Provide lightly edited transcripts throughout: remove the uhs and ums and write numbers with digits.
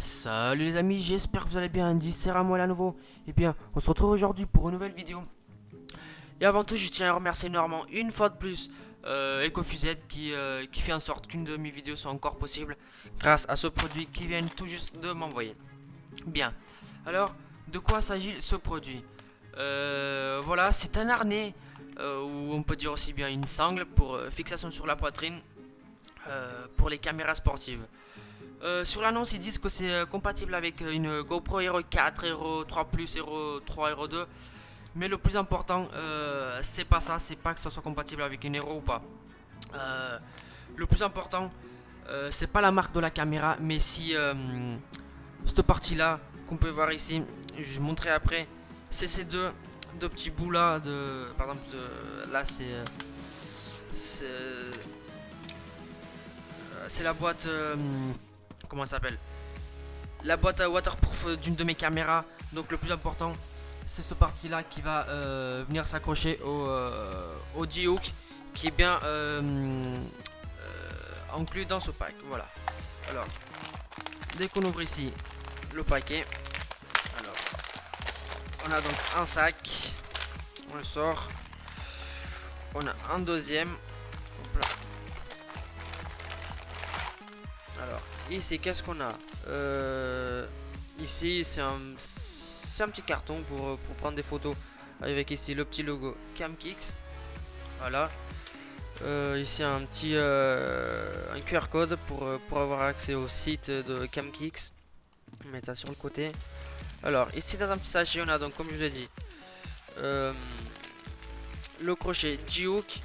Salut les amis, j'espère que vous allez bien, c'est Ramoel à nouveau. Et bien, on se retrouve aujourd'hui pour une nouvelle vidéo. Et avant tout, je tiens à remercier énormément une fois de plus EcoFusette qui fait en sorte qu'une de mes vidéos soit encore possible grâce à ce produit qui vient tout juste de m'envoyer. Bien, alors, de quoi s'agit ce produit? Voilà, c'est un harnais ou on peut dire aussi bien une sangle pour fixation sur la poitrine pour les caméras sportives. Sur l'annonce, ils disent que c'est compatible avec une GoPro Hero 4, Hero 3 Plus, Hero 3, Hero 2. Mais le plus important, c'est pas ça, c'est pas que ça soit compatible avec une Hero ou pas. Euh, le plus important, c'est pas la marque de la caméra, mais si cette partie-là qu'on peut voir ici, je vais montrer après, c'est ces deux petits bouts là. Par exemple, là c'est la boîte. Comment ça s'appelle? La boîte à waterproof d'une de mes caméras. Donc le plus important, c'est cette partie là qui va venir s'accrocher au G-Hook qui est bien inclus dans ce pack. Voilà. Alors, dès qu'on ouvre ici le paquet, alors on a donc un sac, on le sort, on a un deuxième. Hop là. Alors, ici, qu'est-ce qu'on a? Ici, c'est un petit carton pour prendre des photos avec ici le petit logo Camkix. Voilà. Ici, un petit un QR code pour avoir accès au site de Camkix. On met ça sur le côté. Alors, ici, dans un petit sachet, on a donc, comme je vous ai dit, le crochet G-Hook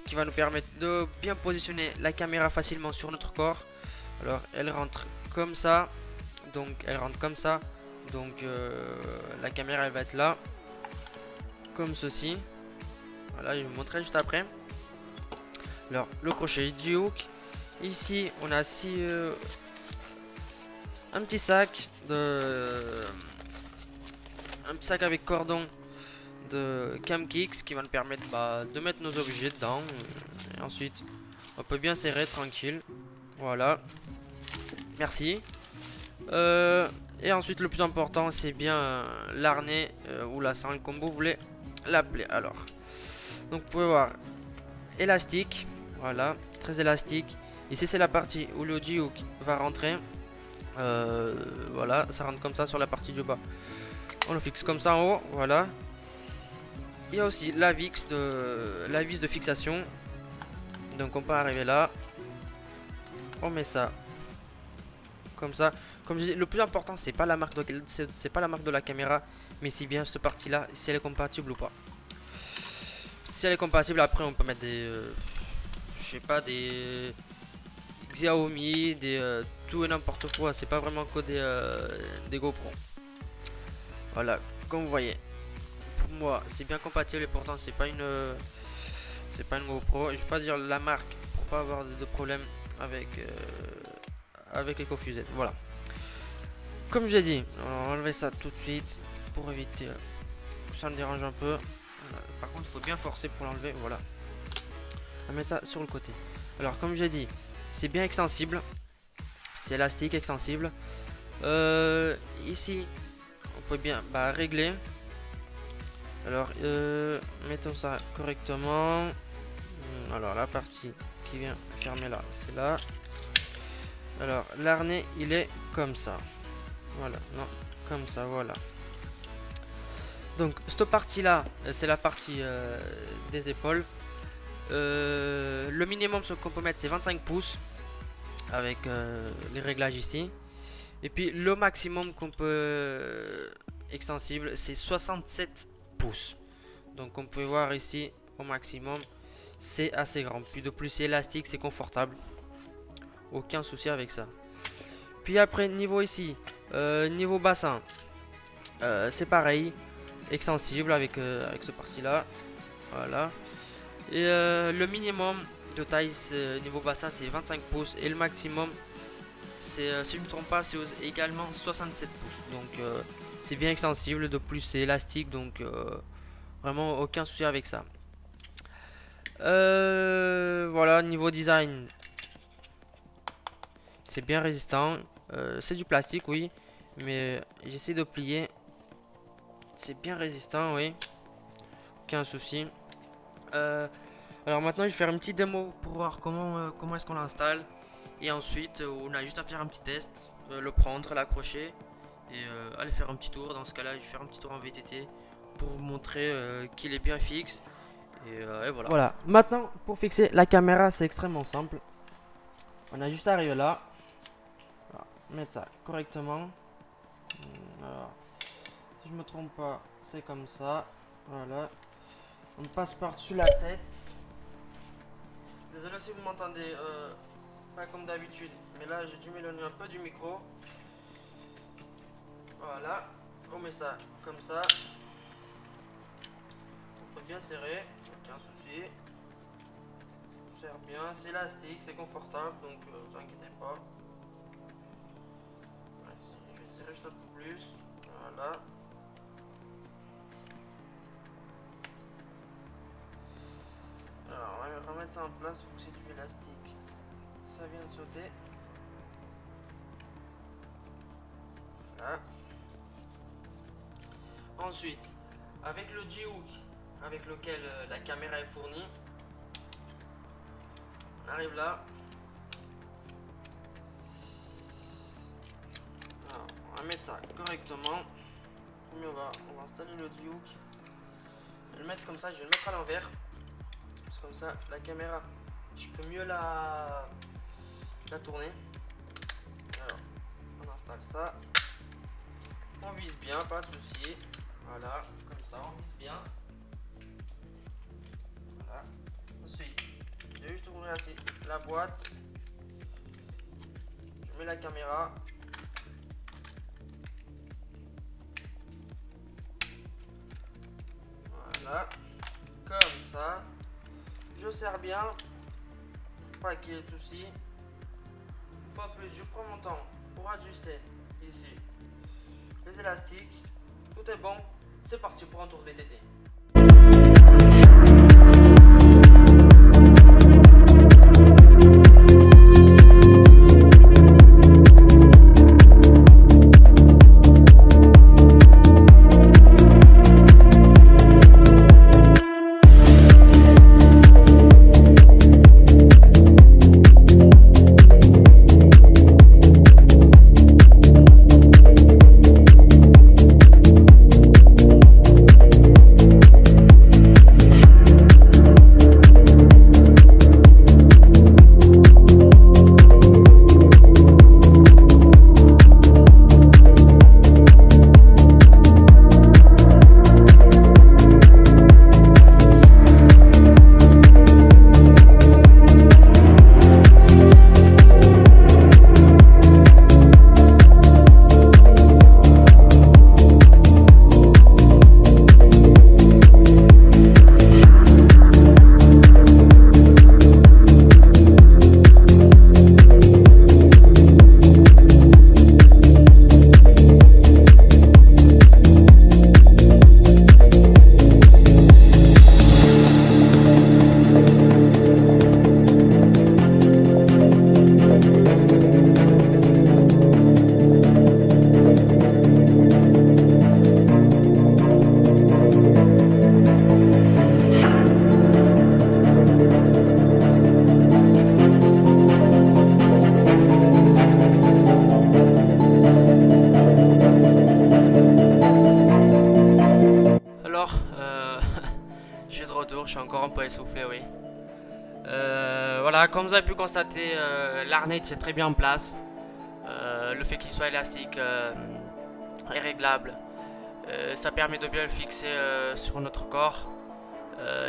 qui va nous permettre de bien positionner la caméra facilement sur notre corps. Alors elle rentre comme ça, donc elle rentre comme ça, donc la caméra elle va être là, comme ceci. Voilà, je vais vous montrer juste après. Alors le crochet G-Hook, ici on a aussi un petit sac avec cordon de Camkix qui va nous permettre de mettre nos objets dedans. Et ensuite on peut bien serrer tranquille. Voilà. Merci. Et ensuite le plus important c'est bien l'harnais ou la sangle comme vous voulez l'appeler. Alors, donc vous pouvez voir élastique, voilà, très élastique. Ici c'est la partie où le G-Hook va rentrer. Voilà, ça rentre comme ça sur la partie du bas. On le fixe comme ça en haut, voilà. Il y a aussi la vis de fixation. Donc on peut arriver là. On met ça comme ça. Comme je dis, le plus important c'est pas la marque de la caméra, mais c'est bien cette partie là, si elle est compatible ou pas. Si elle est compatible, après on peut mettre des je sais pas, des Xiaomi, des tout et n'importe quoi. C'est pas vraiment que des GoPro. Voilà, comme vous voyez, pour moi c'est bien compatible et pourtant c'est pas une GoPro. Je vais pas dire la marque pour pas avoir de problème avec EcoFusette. Voilà. Comme j'ai dit, on va enlever ça tout de suite pour éviter que ça me dérange un peu. Par contre, il faut bien forcer pour l'enlever. Voilà. On va mettre ça sur le côté. Alors, comme j'ai dit, c'est bien extensible. C'est élastique, extensible. Ici, on peut bien régler. Alors, mettons ça correctement. Alors, la partie qui vient fermer là, c'est là. Alors, l'harnais, il est comme ça. Voilà, non, comme ça, voilà. Donc cette partie là, c'est la partie des épaules. Le minimum qu'on peut mettre c'est 25 pouces avec les réglages ici. Et puis le maximum qu'on peut extensible c'est 67 pouces. Donc on peut voir ici au maximum c'est assez grand. Puis de plus c'est élastique, c'est confortable. Aucun souci avec ça. Puis après niveau ici, niveau bassin, c'est pareil, extensible avec ce parti là. Voilà. Et le minimum de taille niveau bassin c'est 25 pouces et le maximum c'est si je ne me trompe pas c'est également 67 pouces. Donc c'est bien extensible, de plus c'est élastique donc vraiment aucun souci avec ça. Voilà, niveau design c'est bien résistant. C'est du plastique, oui, mais j'essaie de plier. C'est bien résistant, oui, aucun souci. Alors maintenant, je vais faire une petite démo pour voir comment est-ce qu'on l'installe. Et ensuite, on a juste à faire un petit test, le prendre, l'accrocher et aller faire un petit tour. Dans ce cas-là, je vais faire un petit tour en VTT pour vous montrer qu'il est bien fixe. Et voilà. Voilà. Maintenant, pour fixer la caméra, c'est extrêmement simple. On a juste à arriver là. Voilà. Mettre ça correctement. Alors, si je me trompe pas, c'est comme ça. Voilà. On passe par-dessus la tête. Désolé si vous m'entendez pas comme d'habitude, mais là j'ai dû m'éloigner un peu du micro. Voilà, on met ça comme ça. On peut bien serrer, aucun souci. On serre bien, c'est élastique, c'est confortable, donc ne vous inquiétez pas. Je vais serrer juste un peu plus. Voilà. Alors on va remettre ça en place, vu que c'est du élastique. Ça vient de sauter. Voilà. Ensuite, avec le G-Hook avec lequel la caméra est fournie, on arrive là. Alors, on va mettre ça correctement. Premier, on va installer le G-Hook. Je vais le mettre comme ça, je vais le mettre à l'envers. Comme ça, la caméra, je peux mieux la tourner. Alors, on installe ça. On vise bien, pas de souci. Voilà, comme ça, on vise bien. Voilà. Ensuite, je vais juste ouvrir la boîte. Je mets la caméra. Voilà, comme ça. Je serre bien, pas qu'il y ait de soucis. Pas plus, je prends mon temps pour ajuster ici les élastiques. Tout est bon, c'est parti pour un tour VTT. Je suis de retour, je suis encore un peu essoufflé, oui. Voilà, comme vous avez pu constater, l'harnais tient très bien en place. Le fait qu'il soit élastique est réglable. Ça permet de bien le fixer sur notre corps.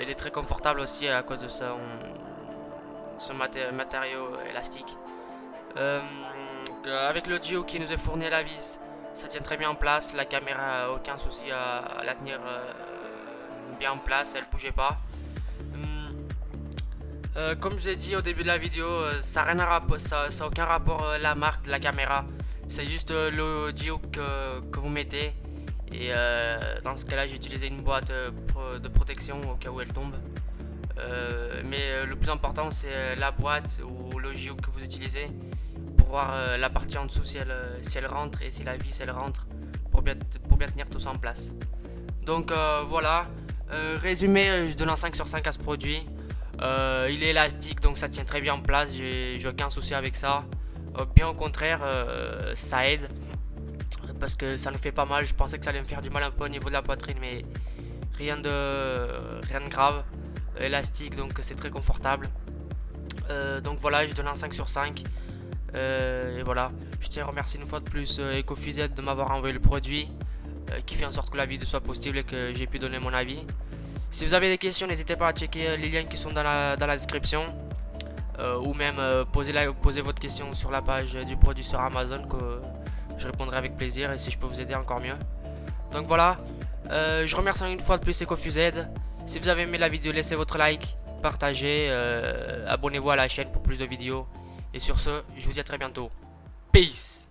Il est très confortable aussi à cause de son matériau élastique. Avec le G-Hook qui nous est fourni à la vis, ça tient très bien en place. La caméra, aucun souci à la tenir bien en place, elle bougeait pas. Comme je vous ai dit au début de la vidéo, ça n'a aucun rapport la marque de la caméra. C'est juste le G-Hook que vous mettez. Et dans ce cas là, j'ai utilisé une boîte de protection au cas où elle tombe. Mais le plus important, c'est la boîte ou le G-Hook que vous utilisez pour voir la partie en dessous si elle rentre et si la vis elle rentre pour bien tenir tout ça en place. Donc voilà, résumé, je donne un 5 sur 5 à ce produit. Il est élastique donc ça tient très bien en place, j'ai aucun souci avec ça. Bien au contraire, ça aide parce que ça nous fait pas mal. Je pensais que ça allait me faire du mal un peu au niveau de la poitrine, mais rien de grave. Élastique donc c'est très confortable. Donc voilà, je donne un 5 sur 5. Et voilà, je tiens à remercier une fois de plus Ecofused de m'avoir envoyé le produit qui fait en sorte que la vidéo soit possible et que j'ai pu donner mon avis. Si vous avez des questions, n'hésitez pas à checker les liens qui sont dans la description. Ou même poser votre question sur la page du produit sur Amazon que je répondrai avec plaisir et si je peux vous aider encore mieux. Donc voilà, je remercie une fois de plus Ecofused. Si vous avez aimé la vidéo, laissez votre like, partagez, abonnez-vous à la chaîne pour plus de vidéos. Et sur ce, je vous dis à très bientôt. Peace!